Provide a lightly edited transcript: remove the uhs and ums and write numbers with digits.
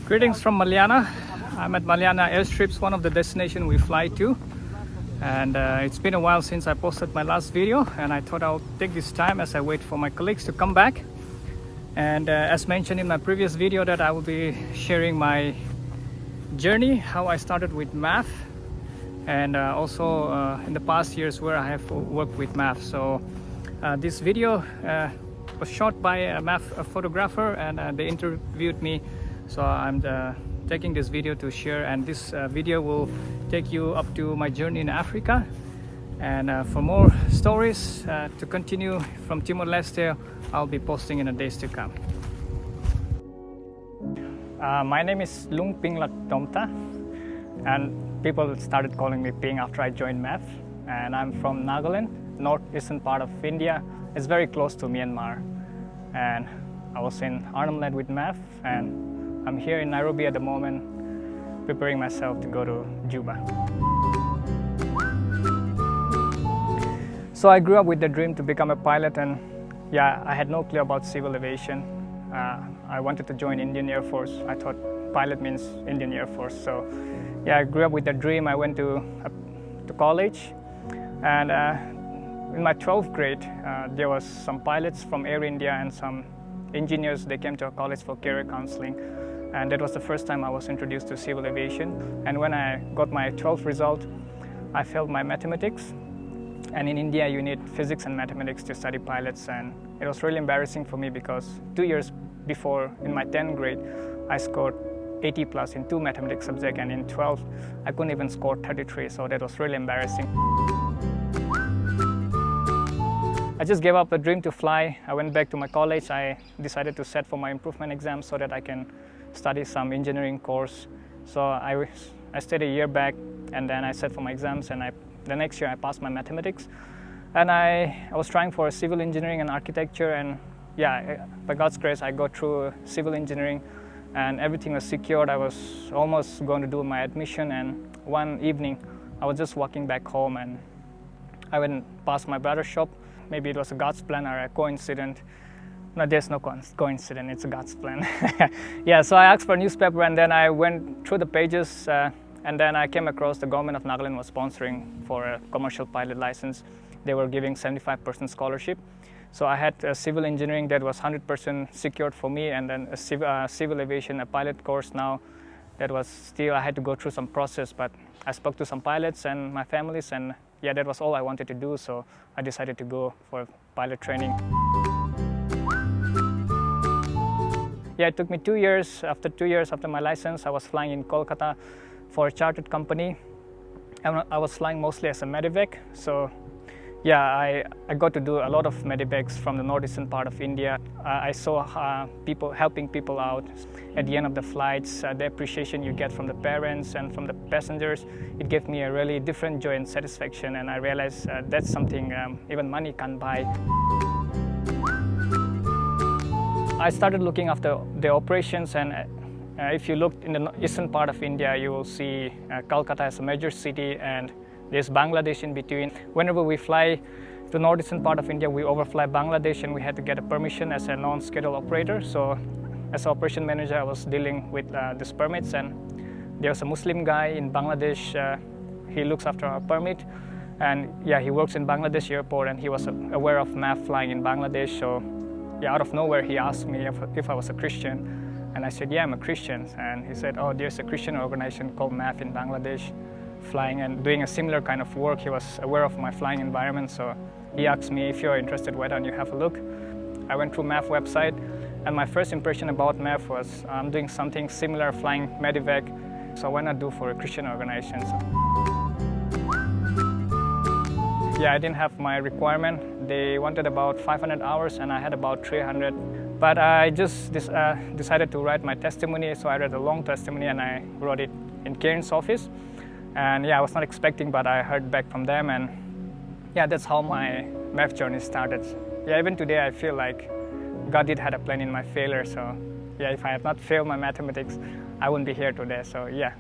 Greetings from Maliana. I'm at Maliana Airstrips, one of the destinations we fly to. And it's been a while since I posted my last video, and I thought I'll take this time as I wait for my colleagues to come back. And as mentioned in my previous video, that I will be sharing my journey, how I started with math, and also in the past years where I have worked with math. So this video was shot by a math photographer, and they interviewed me. So I'm taking this video to share, and this video will take you up to my journey in Africa. And for more stories to continue from Timor-Leste, I'll be posting in the days to come. My name is Lung Pinglak Tomta, and people started calling me Ping after I joined math. And I'm from Nagaland, northeastern part of India. It's very close to Myanmar. And I was in Arnhem Land with math, and I'm here in Nairobi at the moment, preparing myself to go to Juba. So I grew up with the dream to become a pilot, and yeah, I had no clue about civil aviation. I wanted to join Indian Air Force. I thought pilot means Indian Air Force. So yeah, I grew up with the dream. I went to college, and in my 12th grade, there was some pilots from Air India and some engineers. They came to our college for career counseling. And that was the first time I was introduced to civil aviation. And when I got my 12th result, I failed my mathematics. And in India, you need physics and mathematics to study pilots. And it was really embarrassing for me because 2 years before, in my 10th grade, I scored 80 plus in 2 mathematics subjects. And in 12th, I couldn't even score 33. So that was really embarrassing. I just gave up the dream to fly. I went back to my college. I decided to set for my improvement exam so that I can study some engineering course. So I stayed a year back, and then I set for my exams, and the next year I passed my mathematics. And I was trying for civil engineering and architecture, and yeah, by God's grace I got through civil engineering and everything was secured. I was almost going to do my admission, and one evening I was just walking back home and I went past my brother's shop. Maybe it was a God's plan or a coincidence. No, there's no coincidence, it's a God's plan. Yeah, so I asked for a newspaper, and then I went through the pages, and then I came across the government of Nagaland was sponsoring for a commercial pilot license. They were giving 75% scholarship. So I had a civil engineering that was 100% secured for me, and then a civil aviation, a pilot course now that was still, I had to go through some process, but I spoke to some pilots and my families, and yeah, that was all I wanted to do. So I decided to go for pilot training. Yeah, it took me 2 years. After 2 years after my license, I was flying in Kolkata for a chartered company. I was flying mostly as a medevac. So yeah, I got to do a lot of medevacs from the northeastern part of India. I saw people helping people out at the end of the flights, the appreciation you get from the parents and from the passengers. It gave me a really different joy and satisfaction, and I realized that's something even money can't buy. I started looking after the operations, and if you look in the eastern part of India, you will see Calcutta as a major city, and there's Bangladesh in between. Whenever we fly to the northeastern part of India, we overfly Bangladesh, and we had to get a permission as a non-scheduled operator. So as an operation manager, I was dealing with these permits, and there was a Muslim guy in Bangladesh. He looks after our permit, and yeah, he works in Bangladesh airport, and he was aware of math flying in Bangladesh. So yeah, out of nowhere, he asked me if I was a Christian, and I said, yeah, I'm a Christian. And he said, oh, there's a Christian organization called MAF in Bangladesh, flying and doing a similar kind of work. He was aware of my flying environment, so he asked me, if you're interested, why don't you have a look? I went through MAF website, and my first impression about MAF was I'm doing something similar, flying medevac, so why not do for a Christian organization? So, yeah, I didn't have my requirement. They wanted about 500 hours, and I had about 300. But I just decided to write my testimony, so I read a long testimony and I wrote it in Karen's office. And yeah, I was not expecting, but I heard back from them, and yeah, that's how my math journey started. Yeah, even today I feel like God did have a plan in my failure. So yeah, if I had not failed my mathematics, I wouldn't be here today. So yeah.